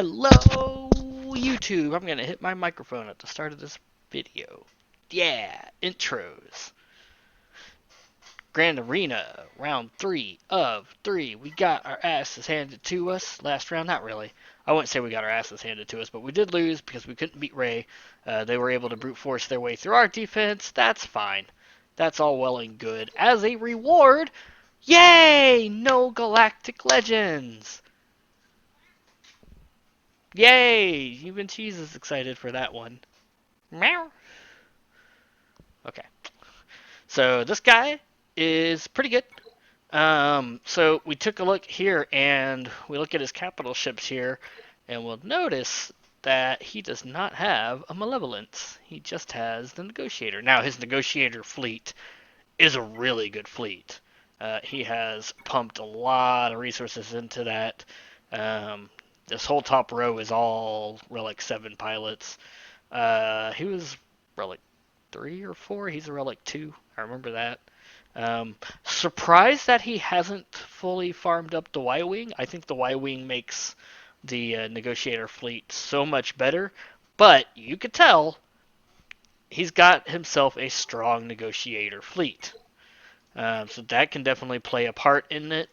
Hello, YouTube. I'm going to hit my microphone at the start of this video. Yeah, intros. Grand Arena, round 3 of 3. We got our asses handed to us last round. Not really. I wouldn't say we got our asses handed to us, but we did lose because we couldn't beat Ray. They were able to brute force their way through our defense. That's fine. That's all well and good. As a reward, yay! No Galactic Legends! Yay! Even Cheese is excited for that one. Meow. Okay. So this guy is pretty good. So we took a look here and we look at his capital ships here and we'll notice that he does not have a Malevolence. He just has the Negotiator. Now his Negotiator fleet is a really good fleet. He has pumped a lot of resources into that. Um, this whole top row is all Relic 7 pilots. He was Relic 3 or 4. He's a Relic 2. I remember that. Surprised that he hasn't fully farmed up the Y-Wing. I think the Y-Wing makes the Negotiator fleet so much better. But you could tell he's got himself a strong Negotiator fleet. So that can definitely play a part in it.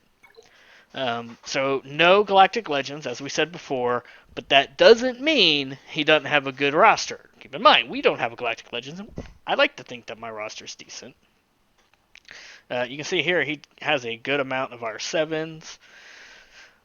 So no Galactic Legends, as we said before, but that doesn't mean he doesn't have a good roster. Keep in mind, we don't have a Galactic Legends. I like to think that my roster's decent. You can see here he has a good amount of R7s,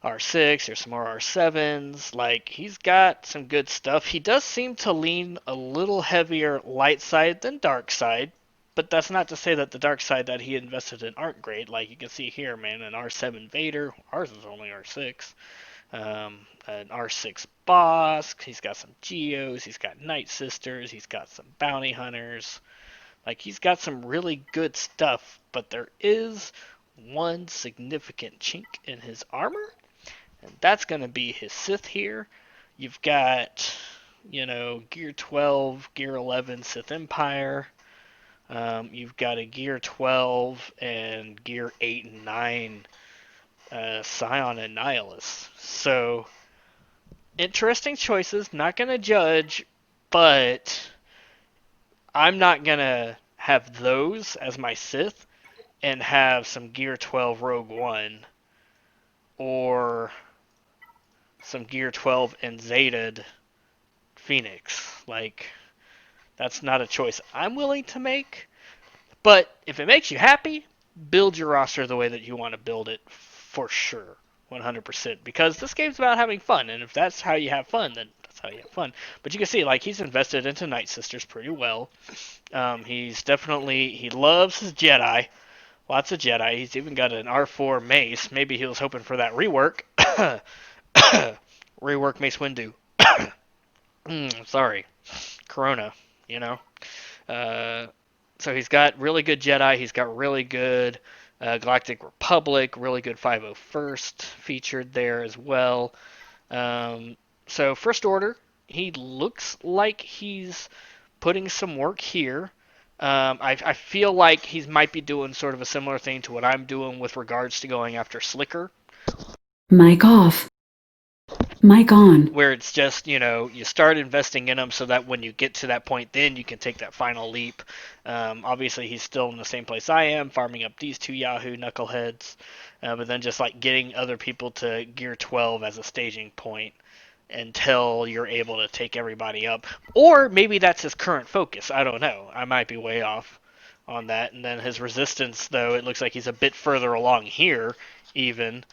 R6, there's some more R7s. Like, he's got some good stuff. He does seem to lean a little heavier light side than dark side, but that's not to say that the dark side that he invested in aren't great. Like you can see here, man, an R7 Vader. Ours is only R6. An R6 Bosk. He's got some Geos. He's got Night Sisters. He's got some Bounty Hunters. Like, he's got some really good stuff, but there is one significant chink in his armor, and that's going to be his Sith here. You've got, Gear 12, Gear 11 Sith Empire. You've got a Gear 12 and Gear 8 and 9 Scion and Nihilus. So, interesting choices. Not going to judge, but I'm not going to have those as my Sith and have some Gear 12 Rogue One or some Gear 12 and Zetaed Phoenix. Like, that's not a choice I'm willing to make. But if it makes you happy, build your roster the way that you want to build it for sure. 100%. Because this game's about having fun. And if that's how you have fun, then that's how you have fun. But you can see, like, he's invested into Night Sisters pretty well. He loves his Jedi. Lots of Jedi. He's even got an R4 mace. Maybe he was hoping for that rework. Rework Mace Windu. Sorry. Corona, you know. Uh, so he's got really good Jedi. He's got really good Galactic Republic. Really good 501st featured there as well. So First Order, he looks like he's putting some work here. I feel like he might be doing sort of a similar thing to what I'm doing with regards to going after Slicker. Mic off. Mic on. Where it's just, you start investing in them so that when you get to that point, then you can take that final leap. Obviously, he's still in the same place I am, farming up these two Yahoo knuckleheads, but then just like getting other people to Gear 12 as a staging point until you're able to take everybody up. Or maybe that's his current focus. I don't know. I might be way off on that. And then his resistance, though, it looks like he's a bit further along here, even.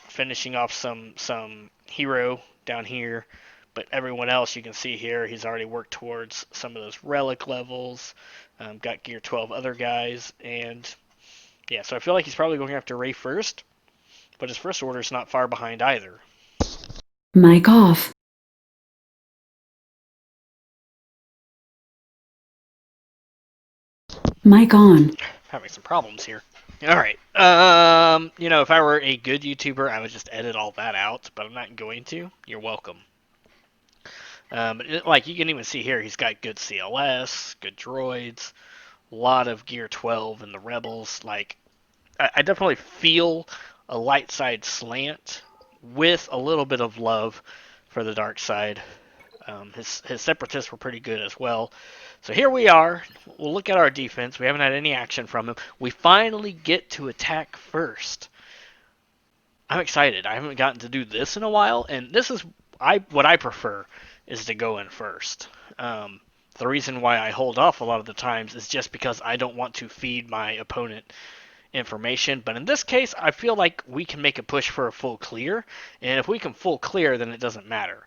Finishing off some hero down here. But everyone else you can see here, he's already worked towards some of those relic levels. Got Gear 12 other guys. And yeah, so I feel like he's probably going after Ray first. But his First Order's not far behind either. Mic off. Mic on. Having some problems here. All right. If I were a good YouTuber, I would just edit all that out, but I'm not going to. You're welcome. Like you can even see here, he's got good CLS, good droids, a lot of Gear 12 in the Rebels. Like, I definitely feel a light side slant with a little bit of love for the dark side. His separatists were pretty good as well. So here we are. We'll look at our defense. We haven't had any action from him. We finally get to attack first. I'm excited. I haven't gotten to do this in a while, and this is what I prefer is to go in first. The reason why I hold off a lot of the times is just because I don't want to feed my opponent information. But in this case, I feel like we can make a push for a full clear, and if we can full clear, then it doesn't matter.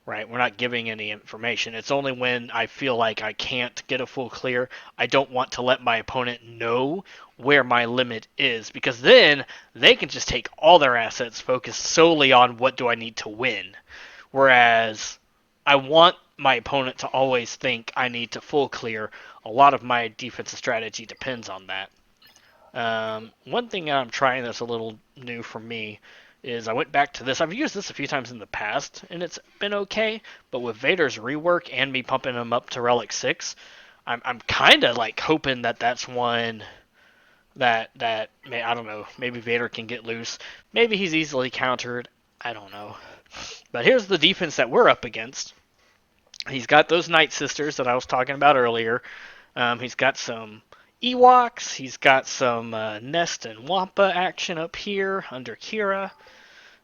Right? We're not giving any information. It's only when I feel like I can't get a full clear, I don't want to let my opponent know where my limit is, because then they can just take all their assets, focus solely on what do I need to win. Whereas I want my opponent to always think I need to full clear. A lot of my defensive strategy depends on that. One thing I'm trying that's a little new for me is I went back to this. I've used this a few times in the past, and it's been okay. But with Vader's rework and me pumping him up to Relic 6, I'm kind of like hoping that that's one that I don't know. Maybe Vader can get loose. Maybe he's easily countered. I don't know. But here's the defense that we're up against. He's got those Night Sisters that I was talking about earlier. He's got some Ewoks. He's got some Nest and Wampa action up here under Kira.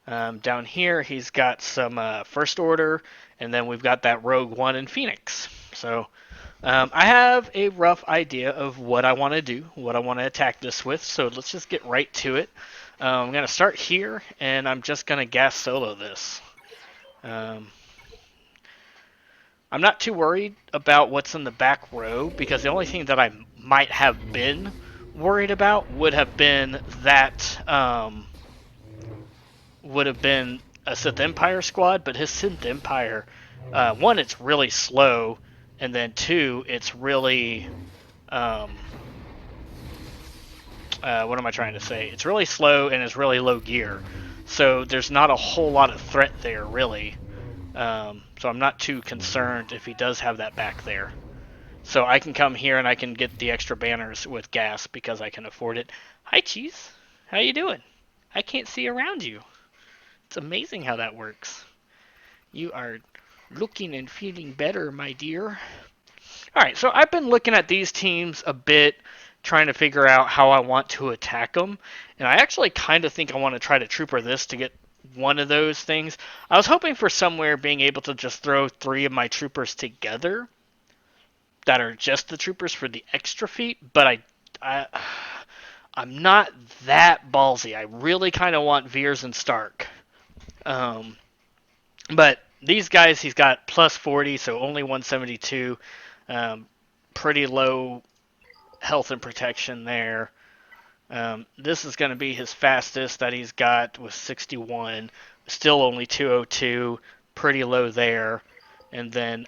Down here, he's got some First Order, and then we've got that Rogue One and Phoenix. So I have a rough idea of what I want to do, what I want to attack this with. So let's just get right to it. I'm going to start here, and I'm just going to gas solo this. I'm not too worried about what's in the back row, because the only thing that I might have been worried about would have been that would have been a Sith Empire squad, but his Sith Empire, one, it's really slow, and then two, it's really what am I trying to say? It's really slow and it's really low gear, so there's not a whole lot of threat there, really. So I'm not too concerned if he does have that back there. So I can come here and I can get the extra banners with gas because I can afford it. Hi, Cheese. How you doing? I can't see around you. It's amazing how that works. You are looking and feeling better, my dear. Alright, so I've been looking at these teams a bit, trying to figure out how I want to attack them. And I actually kind of think I want to try to trooper this to get one of those things. I was hoping for somewhere being able to just throw 3 of my troopers together that are just the troopers for the extra feat, but I'm not that ballsy. I really kind of want Veers and Stark. But these guys, he's got plus 40, so only 172. Pretty low health and protection there. This is going to be his fastest that he's got with 61. Still only 202. Pretty low there. And then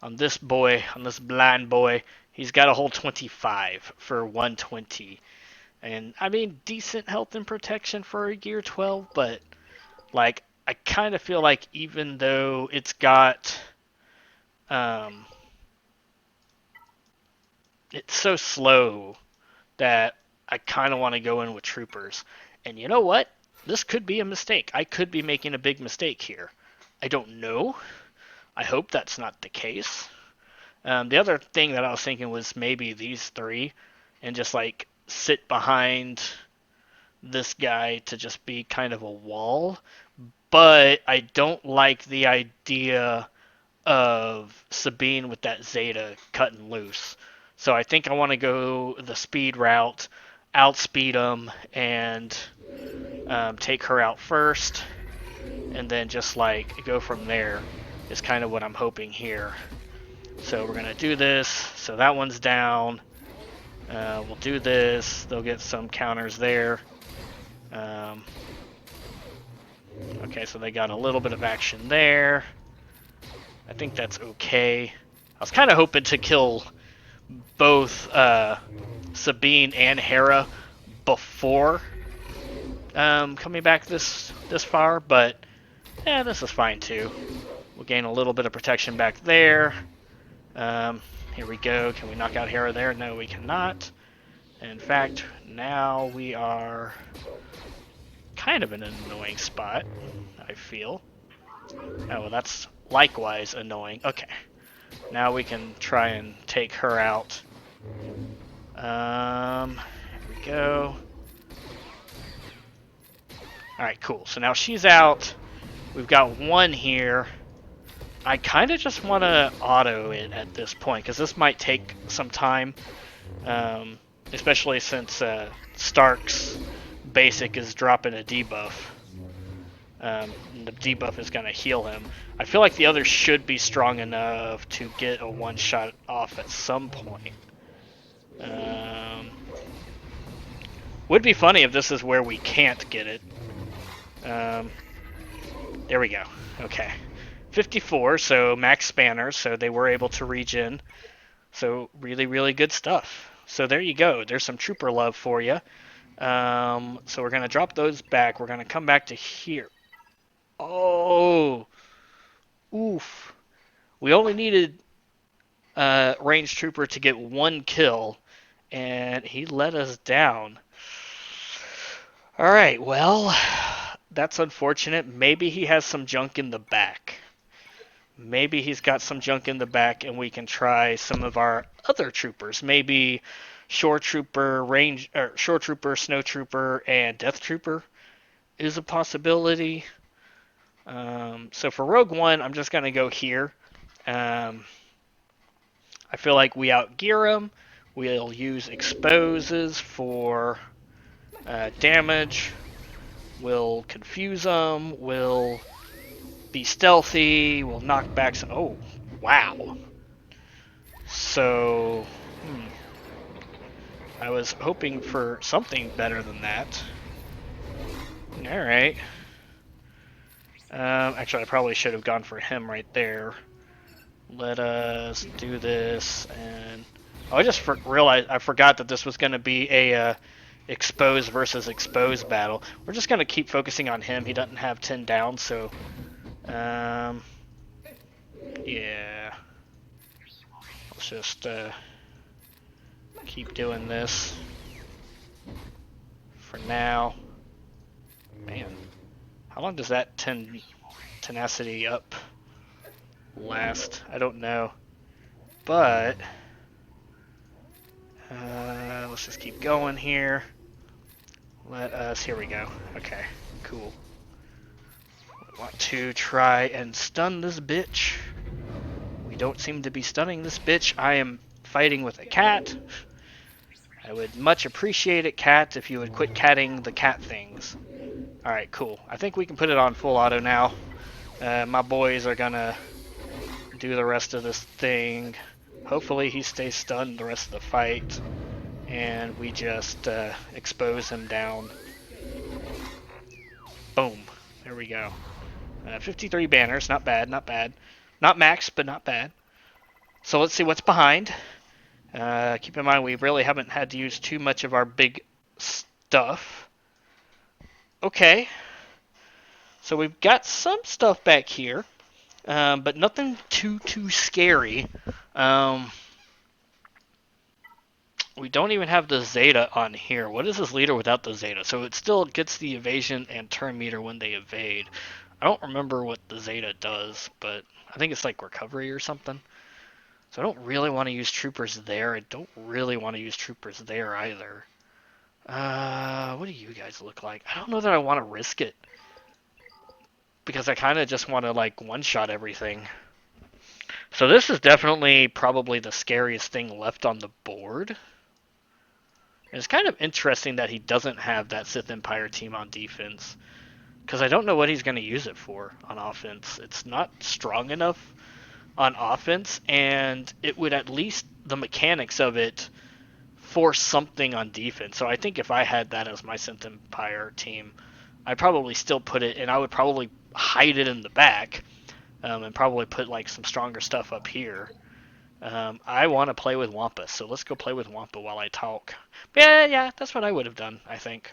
on this blind boy, he's got a whole 25 for 120. And I mean, decent health and protection for a gear 12, but like I kind of feel like even though it's got it's so slow that I kind of want to go in with troopers. And you know what? This could be a mistake. I could be making a big mistake here. I don't know. I hope that's not the case. The other thing that I was thinking was maybe these 3 and just like sit behind this guy to just be kind of a wall. But I don't like the idea of Sabine with that Zeta cutting loose. So I think I want to go the speed route, outspeed them, and take her out first, and then just like go from there is kind of what I'm hoping here. So we're going to do this. So that one's down. We'll do this. They'll get some counters there. Okay, so they got a little bit of action there. I think that's okay. I was kind of hoping to kill both Sabine and Hera before coming back this far, but yeah, this is fine too. We'll gain a little bit of protection back there. Here we go. Can we knock out Hera there? No, we cannot. In fact, now we are kind of an annoying spot, I feel. Oh, well, that's likewise annoying. Okay. Now we can try and take her out. Here we go. Alright, cool. So now she's out. We've got one here. I kind of just want to auto it at this point, because this might take some time. Especially since Stark's basic is dropping a debuff. The debuff is going to heal him. I feel like the others should be strong enough to get a one-shot off at some point. Would be funny if this is where we can't get it. There we go. Okay. 54, so max spanners, so they were able to regen. So really, really good stuff. So there you go. There's some trooper love for you. So we're going to drop those back. We're going to come back to here. Oh! Oof. We only needed range trooper to get one kill, and he let us down. Alright, well, that's unfortunate. Maybe he has some junk in the back. Maybe he's got some junk in the back, and we can try some of our other troopers. Maybe Shore Trooper, Shore Trooper, Snow Trooper, and Death Trooper is a possibility. So for Rogue One, I'm just gonna go here. I feel like we outgear him. We'll use exposes for damage. We'll confuse them. We'll be stealthy. We'll knock back some. Oh, wow. So, I was hoping for something better than that. Alright. Actually, I probably should have gone for him right there. Let us do this, and... Oh, I just realized, I forgot that this was going to be a expose versus expose battle. We're just going to keep focusing on him. He doesn't have 10 down, so... yeah. Let's just keep doing this for now. Man, how long does that tenacity up last? I don't know. But let's just keep going here. Here we go. Okay, cool. We want to try and stun this bitch. We don't seem to be stunning this bitch. I am fighting with a cat. I would much appreciate it, cat, if you would quit catting the cat things. Alright, cool. I think we can put it on full auto now. My boys are gonna do the rest of this thing. Hopefully he stays stunned the rest of the fight. And we just expose him down. Boom. There we go. 53 banners. Not bad, not bad. Not max, but not bad. So let's see what's behind. Keep in mind we really haven't had to use too much of our big stuff. Okay. So we've got some stuff back here. But nothing too scary. We don't even have the Zeta on here. What is this leader without the Zeta? So it still gets the evasion and turn meter when they evade. I don't remember what the Zeta does, but I think it's like recovery or something. So I don't really want to use troopers there. I don't really want to use troopers there either. What do you guys look like? I don't know that I want to risk it. Because I kind of just want to like one-shot everything. So this is definitely probably the scariest thing left on the board. And it's kind of interesting that he doesn't have that Sith Empire team on defense. Because I don't know what he's going to use it for on offense. It's not strong enough on offense, and it would at least, the mechanics of it, force something on defense. So I think if I had that as my Sith Empire team, I'd probably still put it, and I would probably hide it in the back, and probably put like some stronger stuff up here. I want to play with Wampa, so let's go play with Wampa while I talk. Yeah, that's what I would have done, I think.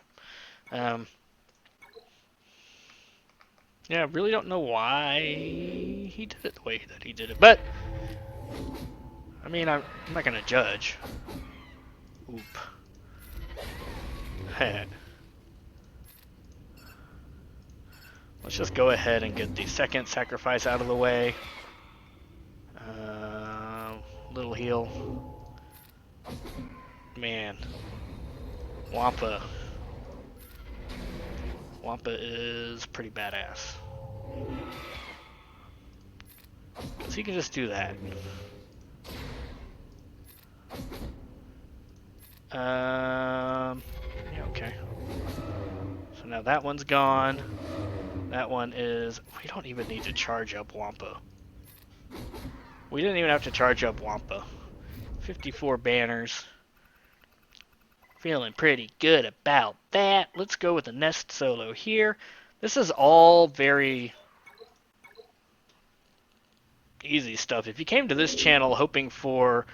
Yeah, I really don't know why he did it the way that he did it, but I mean, I'm not gonna judge. Oop. Let's just go ahead and get the second sacrifice out of the way. Little heal. Man. Wampa. Wampa is pretty badass. So he can just do that. Yeah, okay. So now that one's gone. That one is... We don't even need to charge up Wampa. We didn't even have to charge up Wampa. 54 banners. Feeling pretty good about that. Let's go with the Nest Solo here. This is all very easy stuff. If you came to this channel hoping for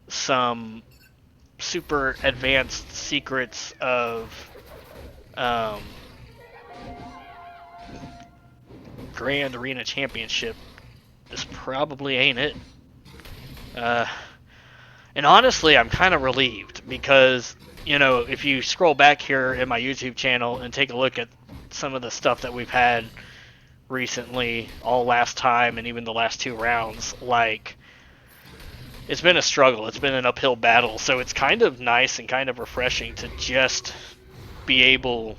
some super advanced secrets of Grand Arena Championship, this probably ain't it. And honestly, I'm kind of relieved because, you know, if you scroll back here in my YouTube channel and take a look at some of the stuff that we've had recently, all last time and even the last 2 rounds, like, it's been a struggle. It's been an uphill battle. So it's kind of nice and kind of refreshing to just be able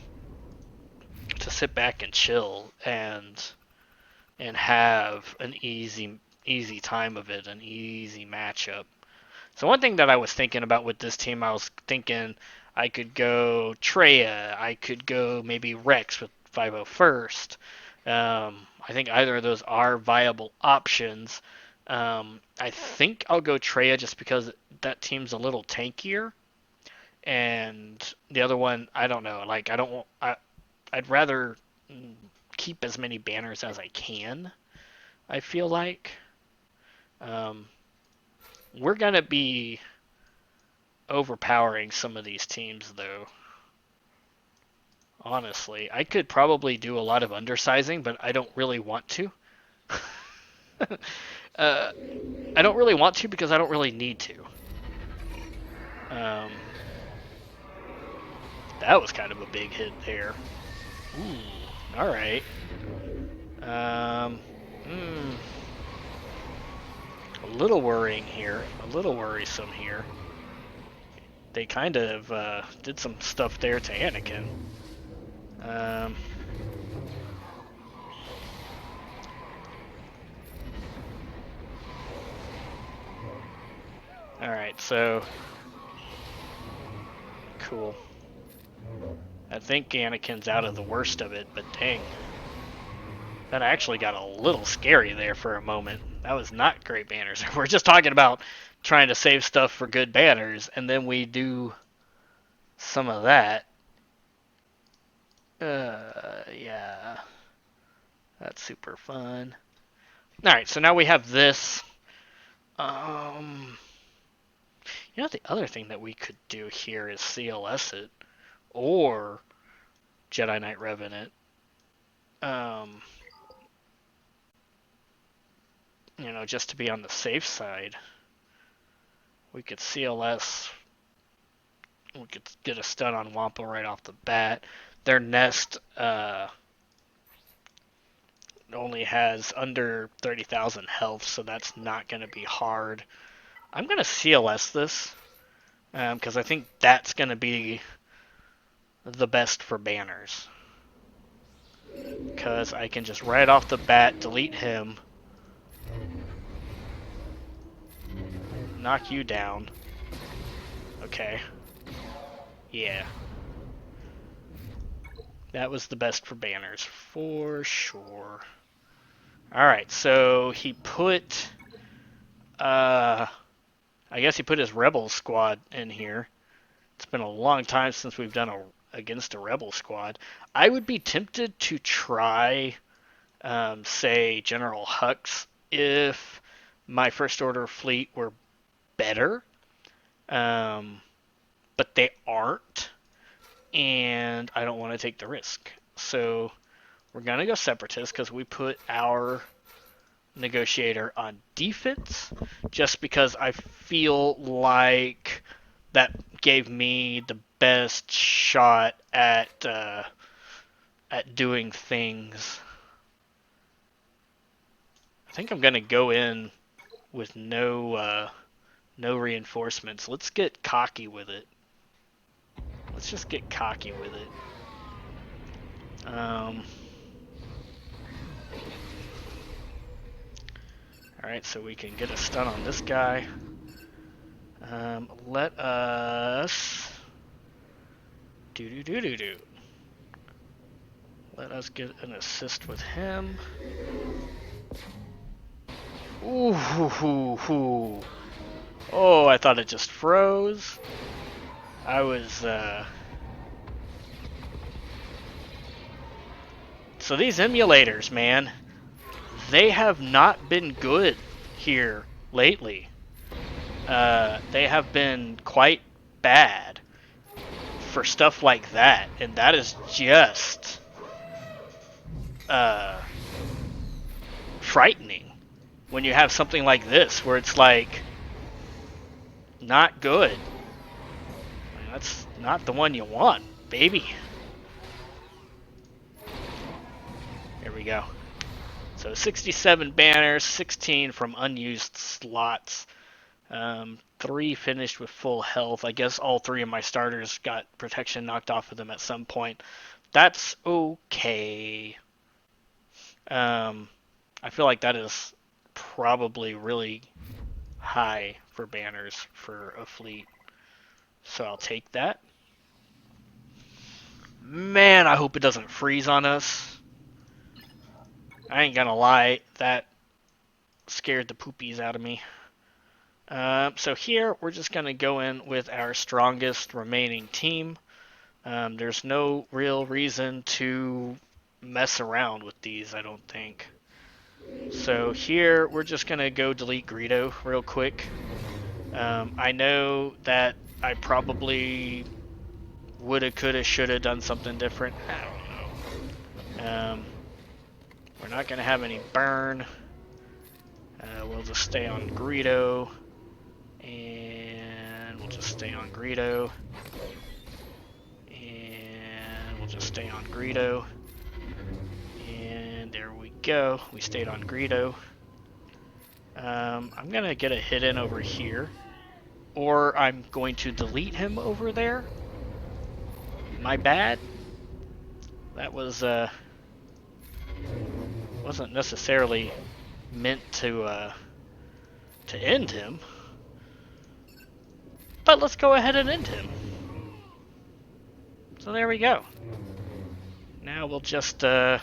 to sit back and chill and have an easy time of it, an easy matchup. So one thing that I was thinking about with this team, I was thinking I could go Traya, I could go maybe Rex with 501st. I think either of those are viable options. I think I'll go Traya just because that team's a little tankier, and the other one, I don't know. Like I'd rather keep as many banners as I can. I feel like we're gonna be overpowering some of these teams, though. Honestly, I could probably do a lot of undersizing, but I don't really want to. I don't really want to because I don't really need to. That was kind of a big hit there. Ooh, all right. A little worrying here. A little worrisome here. They kind of did some stuff there to Anakin. Alright, so... Cool. I think Anakin's out of the worst of it, but dang. That actually got a little scary there for a moment. That was not great banners. We're just talking about trying to save stuff for good banners, and then we do some of that. Yeah. That's super fun. Alright, so now we have this. You know, the other thing that we could do here is CLS it, or Jedi Knight Revenant. You know, just to be on the safe side. We could CLS. We could get a stun on Wampa right off the bat. Their nest only has under 30,000 health, so that's not going to be hard. I'm going to CLS this because I think that's going to be the best for banners. Because I can just right off the bat delete him, knock you down. Okay. Yeah. That was the best for banners, for sure. Alright, so he put... I guess he put his Rebel squad in here. It's been a long time since we've done against a Rebel squad. I would be tempted to try, say, General Hux if my First Order fleet were better. But they aren't. And I don't want to take the risk. So we're going to go Separatist because we put our Negotiator on defense just because I feel like that gave me the best shot at doing things think I'm gonna go in with no reinforcements. Let's get cocky with it. Let's just get cocky with it. Alright, so we can get a stun on this guy. Let us... do. Let us get an assist with him. Ooh, hoo, hoo, hoo. Oh, I thought it just froze. I was, So these emulators, man, they have not been good here lately. They have been quite bad for stuff like that, and that is just frightening when you have something like this where it's like not good. I mean, that's not the one you want, baby. Here we go. So 67 banners, 16 from unused slots. 3 finished with full health. I guess all 3 of my starters got protection knocked off of them at some point. That's okay. I feel like that is probably really high for banners for a fleet. So I'll take that. Man, I hope it doesn't freeze on us. I ain't gonna lie, that scared the poopies out of me. So here, we're just going to go in with our strongest remaining team. There's no real reason to mess around with these, I don't think. So here, we're just going to go delete Greedo real quick. I know that I probably woulda, coulda, shoulda done something different. I don't know. We're not going to have any burn. We'll just stay on Greedo. And we'll just stay on Greedo. And we'll just stay on Greedo. And there we go. We stayed on Greedo. I'm going to get a hit in over here. Or I'm going to delete him over there. My bad. That was, wasn't necessarily meant to end him. But let's go ahead and end him. So there we go. Now we'll just, we'll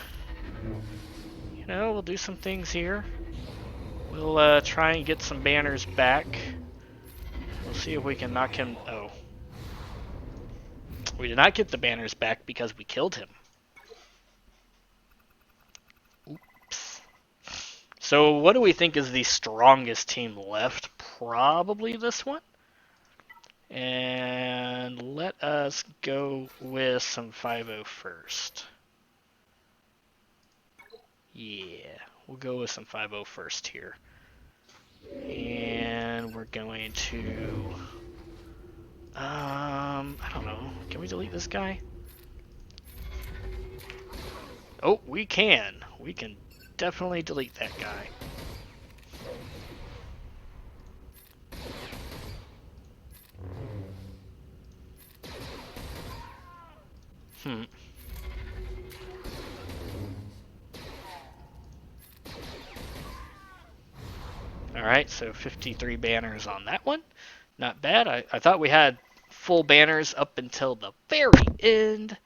do some things here. We'll try and get some banners back. We'll see if we can knock him. Oh. We did not get the banners back because we killed him. Oops. So what do we think is the strongest team left? Probably this one. And let us go with some 5-0 first. Yeah, we'll go with some 5-0 first here. And we're going to... I don't know. Can we delete this guy? Oh, we can. We can definitely delete that guy. Alright, so 53 banners on that one. Not bad. I thought we had full banners up until the very end.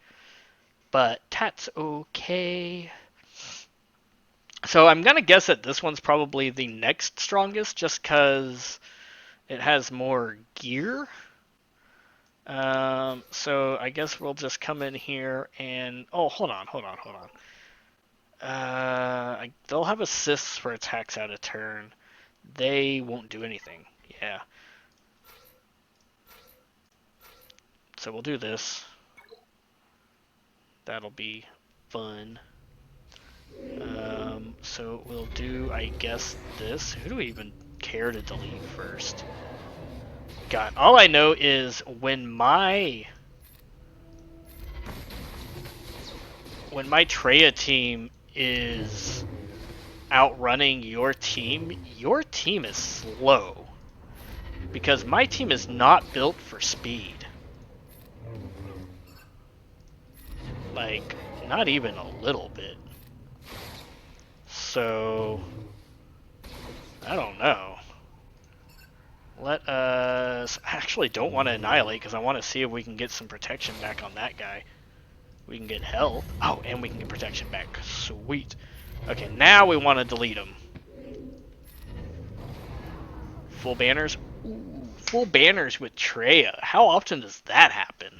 But that's okay. So I'm going to guess that this one's probably the next strongest just because it has more gear. So I guess we'll just come in here and... Oh, hold on. They'll have assists for attacks out of turn. They won't do anything. Yeah. So we'll do this. That'll be fun. So we'll do, I guess, this. Who do we even care to delete first? God, all I know is when my Treya team is outrunning your team is slow. Because my team is not built for speed. Like, not even a little bit. So, I don't know. Let us... I actually don't want to annihilate because I want to see if we can get some protection back on that guy. We can get health. Oh, and we can get protection back. Sweet. Okay, now we want to delete him. Full banners? Ooh, full banners with Treya. How often does that happen?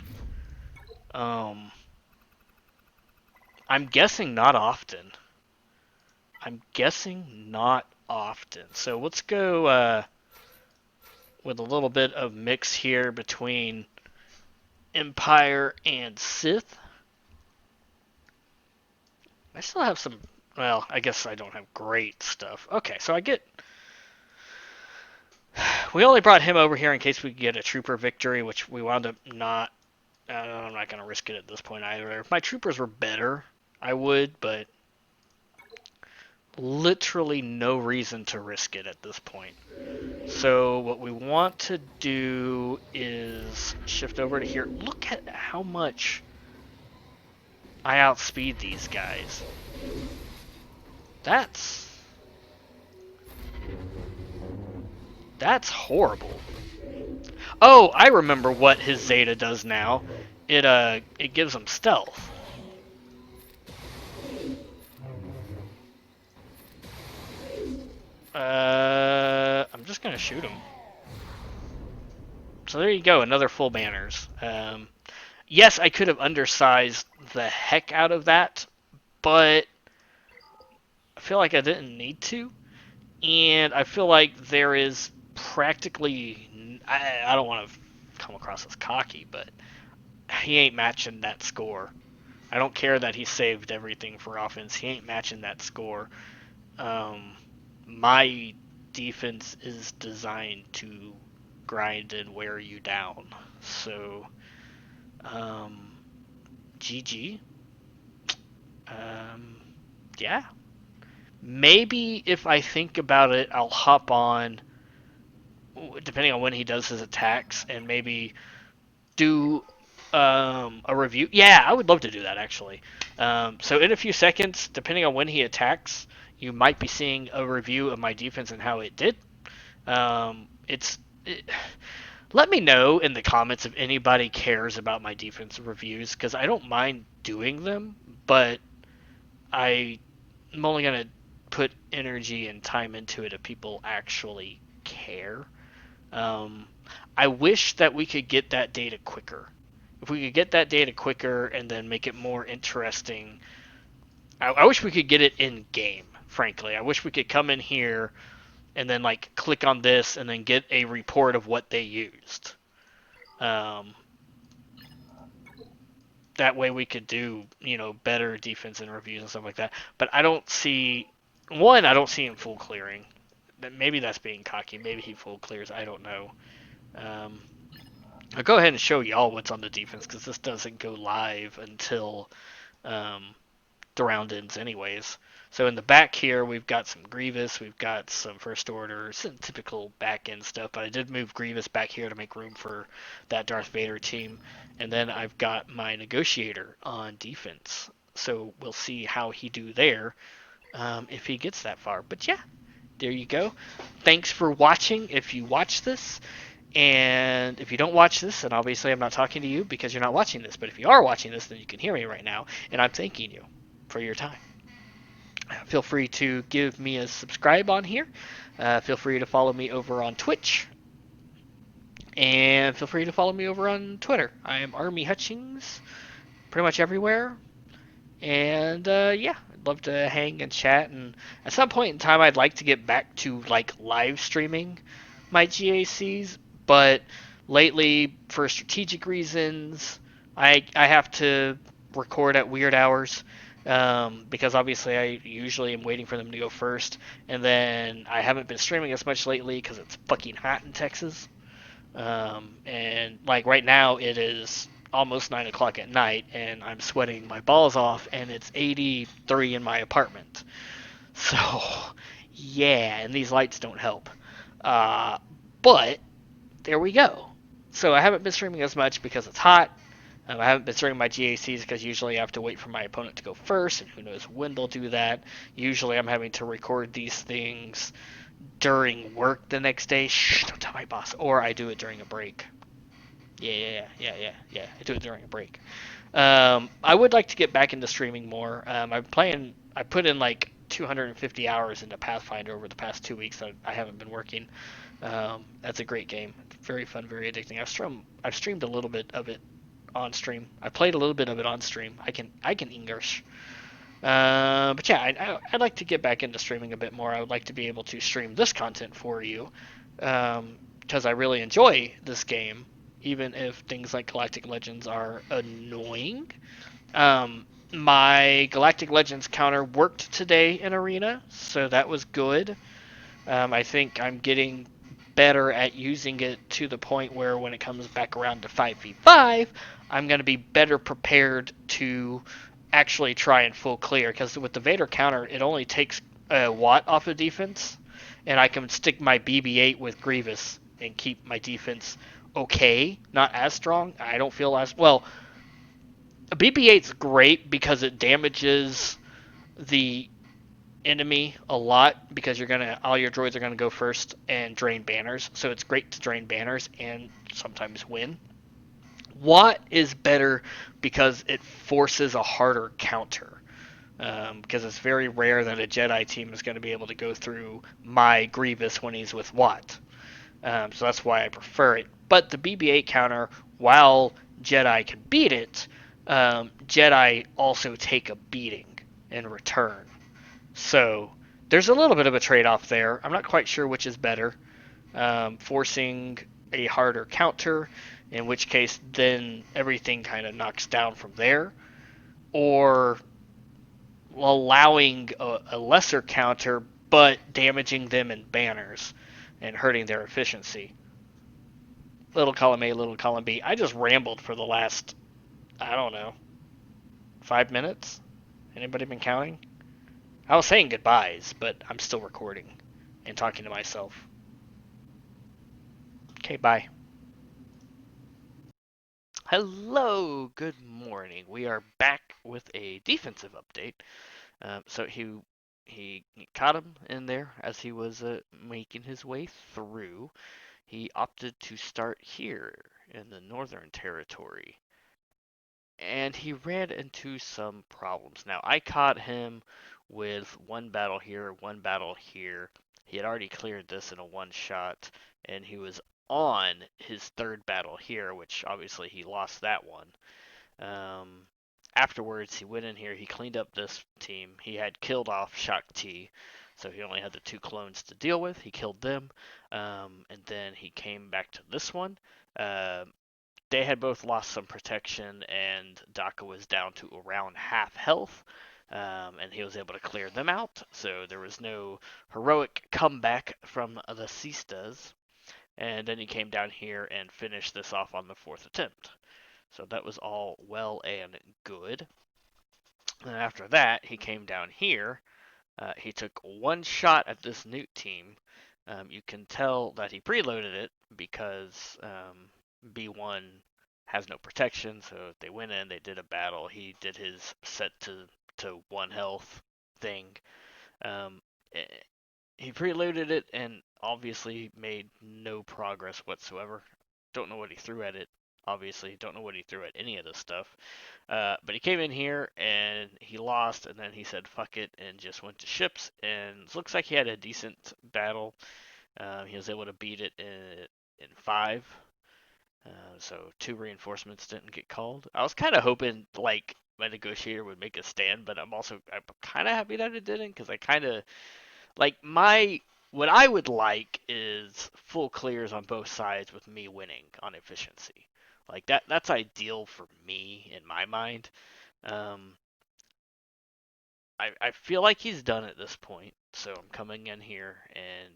I'm guessing not often. I'm guessing not often. So let's go with a little bit of mix here between Empire and Sith. I still have some... Well, I guess I don't have great stuff. Okay, so I get... We only brought him over here in case we could get a trooper victory, which we wound up not... I'm not going to risk it at this point either. If my troopers were better, I would, but... Literally no reason to risk it at this point. So what we want to do is shift over to here. Look at how much I outspeed these guys. That's horrible. Oh, I remember what his Zeta does now. It gives him stealth. I'm just gonna shoot him. So there you go, another full banners. Yes, I could have undersized the heck out of that, but I feel like I didn't need to. And I feel like there is practically... I don't want to come across as cocky, but he ain't matching that score. I don't care that he saved everything for offense. He ain't matching that score. My defense is designed to grind and wear you down. So, GG. Yeah. Maybe if I think about it, I'll hop on, depending on when he does his attacks, and maybe do a review. Yeah, I would love to do that, actually. So in a few seconds, depending on when he attacks, you might be seeing a review of my defense and how it did. Let me know in the comments if anybody cares about my defense reviews, because I don't mind doing them, but I'm only going to put energy and time into it if people actually care. I wish that we could get that data quicker. If we could get that data quicker and then make it more interesting, I wish we could get it in game, frankly. I wish we could come in here and then like click on this and then get a report of what they used. That way we could do, better defense and reviews and stuff like that. But I don't see him full clearing. Maybe that's being cocky. Maybe he full clears. I don't know. I'll go ahead and show y'all what's on the defense because this doesn't go live until the round ends anyways. So in the back here, we've got some Grievous, we've got some First Order, some typical back end stuff, but I did move Grievous back here to make room for that Darth Vader team. And then I've got my Negotiator on defense. So we'll see how he do there if he gets that far. But yeah, there you go. Thanks for watching if you watch this. And if you don't watch this, and obviously I'm not talking to you because you're not watching this, but if you are watching this, then you can hear me right now, and I'm thanking you for your time. Feel free to give me a subscribe on here. Feel free to follow me over on Twitch. And feel free to follow me over on Twitter. I am Army Hutchings, pretty much everywhere. And yeah, I'd love to hang and chat. And at some point in time, I'd like to get back to like live streaming my GACs. But lately, for strategic reasons, I have to record at weird hours. Because obviously I usually am waiting for them to go first, and then I haven't been streaming as much lately because it's fucking hot in Texas. And like right now it is almost 9 o'clock at night, and I'm sweating my balls off, and it's 83 in my apartment. So, yeah, and these lights don't help. Uh, but there we go. So I haven't been streaming as much because it's hot. I haven't been streaming my GACs because usually I have to wait for my opponent to go first, and who knows when they'll do that. Usually I'm having to record these things during work the next day. Shh, don't tell my boss. Or I do it during a break. Yeah. I do it during a break. I would like to get back into streaming more. I'm playing. I put in like 250 hours into Pathfinder over the past 2 weeks. I haven't been working. That's a great game. Very fun, very addicting. I've streamed a little bit of it on stream. I played a little bit of it on stream. I can English. But yeah, I'd like to get back into streaming a bit more. I would like to be able to stream this content for you, because I really enjoy this game, even if things like Galactic Legends are annoying. My Galactic Legends counter worked today in Arena, so that was good. I think I'm getting better at using it to the point where when it comes back around to 5v5, I'm going to be better prepared to actually try and full clear. Because with the Vader counter, it only takes a watt off of defense, and I can stick my BB-8 with Grievous and keep my defense okay, not as strong. I don't feel as well. A BB-8's great because it damages the enemy a lot because you're gonna all your droids are gonna go first and drain banners, so it's great to drain banners and sometimes win. Watt is better because it forces a harder counter. Because it's very rare that a Jedi team is going to be able to go through my Grievous when he's with Watt. So that's why I prefer it. But the BB-8 counter, while Jedi can beat it, Jedi also take a beating in return. So there's a little bit of a trade off there. I'm not quite sure which is better. Forcing a harder counter, in which case then everything kind of knocks down from there, or allowing a lesser counter but damaging them in banners and hurting their efficiency. Little column A, little column B. I just rambled for the last, I don't know, 5 minutes. Anybody been counting? I was saying goodbyes, but I'm still recording and talking to myself. Okay, bye. Hello, good morning. We are back with a defensive update. So he caught him in there as he was making his way through. He opted to start here in the Northern Territory, and he ran into some problems. Now I caught him with one battle here, one battle here. He had already cleared this in a one shot, and he was on his third battle here, which obviously he lost that one. Um, Afterwards, he went in here. He cleaned up this team. He had killed off Shak T, so he only had the two clones to deal with. He killed them, and then he came back to this one. Uh, they had both lost some protection, and Daka was down to around half health. And he was able to clear them out, so there was no heroic comeback from the Sistas. And then he came down here and finished this off on the fourth attempt. So that was all well and good. And after that, he came down here. He took one shot at this newt team. You can tell that he preloaded it because B1 has no protection, so they went in, they did a battle. He did his set to one health thing. Um, eh, he preloaded it and obviously made no progress whatsoever. Don't know what he threw at it. Obviously, don't know what he threw at any of this stuff. But he came in here and he lost, and then he said fuck it and just went to ships. And it looks like he had a decent battle. He was able to beat it in five. So two reinforcements didn't get called. I was kind of hoping like my negotiator would make a stand, but I'm kind of happy that it didn't because I kind of like my what I would like is full clears on both sides with me winning on efficiency. Like that's ideal for me in my mind. Um, I feel like he's done at this point, so I'm coming in here and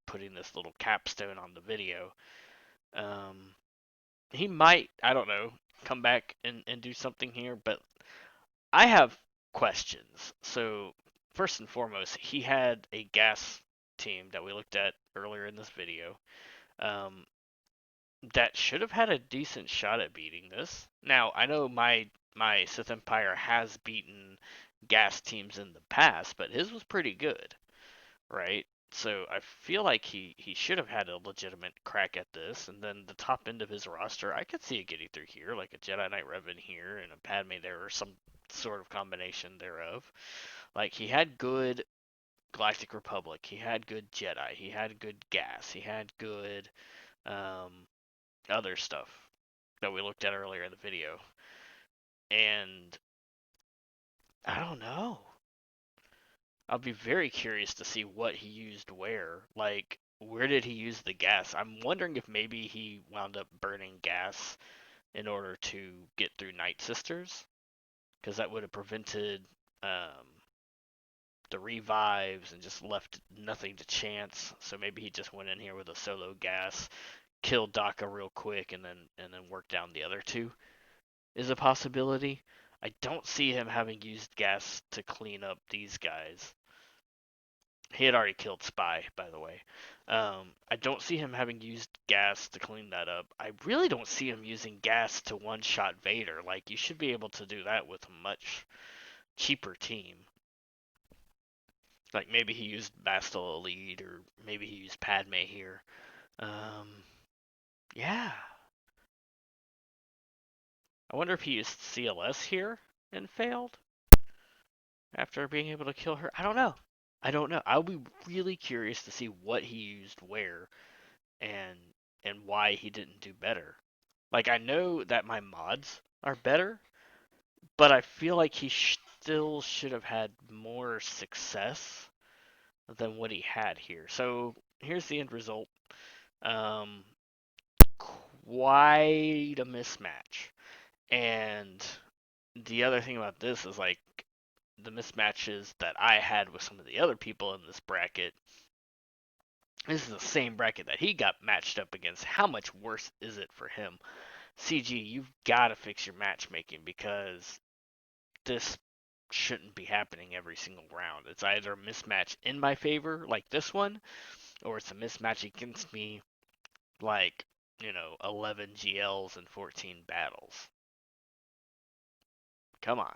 putting this little capstone on the video. Um, he might, I don't know, come back and do something here, but I have questions. So first and foremost, he had a gas team that we looked at earlier in this video. Um, that should have had a decent shot at beating this. Now, I know my Sith Empire has beaten gas teams in the past, but his was pretty good, right? So I feel like he should have had a legitimate crack at this, and then the top end of his roster, I could see it getting through here, like a Jedi Knight Revan here and a Padme there, or some sort of combination thereof. Like he had good Galactic Republic, he had good Jedi, he had good gas, he had good um, other stuff that we looked at earlier in the video. And I don't know. I'll be very curious to see what he used where. Like, where did he use the gas? I'm wondering if maybe he wound up burning gas in order to get through Night Sisters, because that would have prevented um, the revives and just left nothing to chance. So maybe he just went in here with a solo gas, killed Daka real quick, and then worked down the other two. Is a possibility. I don't see him having used gas to clean up these guys. He had already killed Spy, by the way. I don't see him having used gas to clean that up. I really don't see him using gas to one-shot Vader. Like, you should be able to do that with a much cheaper team. Like, maybe he used Bastille Elite, or maybe he used Padme here. Yeah. I wonder if he used CLS here and failed after being able to kill her. I don't know. I don't know. I'll be really curious to see what he used where and and why he didn't do better. Like I know that my mods are better, but I feel like he still should have had more success than what he had here. So here's the end result. Um, quite a mismatch. And the other thing about this is like the mismatches that I had with some of the other people in this bracket. This is the same bracket that he got matched up against. How much worse is it for him? CG, you've got to fix your matchmaking because this shouldn't be happening every single round. It's either a mismatch in my favor, like this one, or it's a mismatch against me, like, 11 GLs and 14 battles. Come on.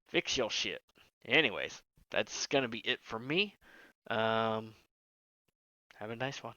Fix your shit. Anyways, that's going to be it for me. Um, have a nice one.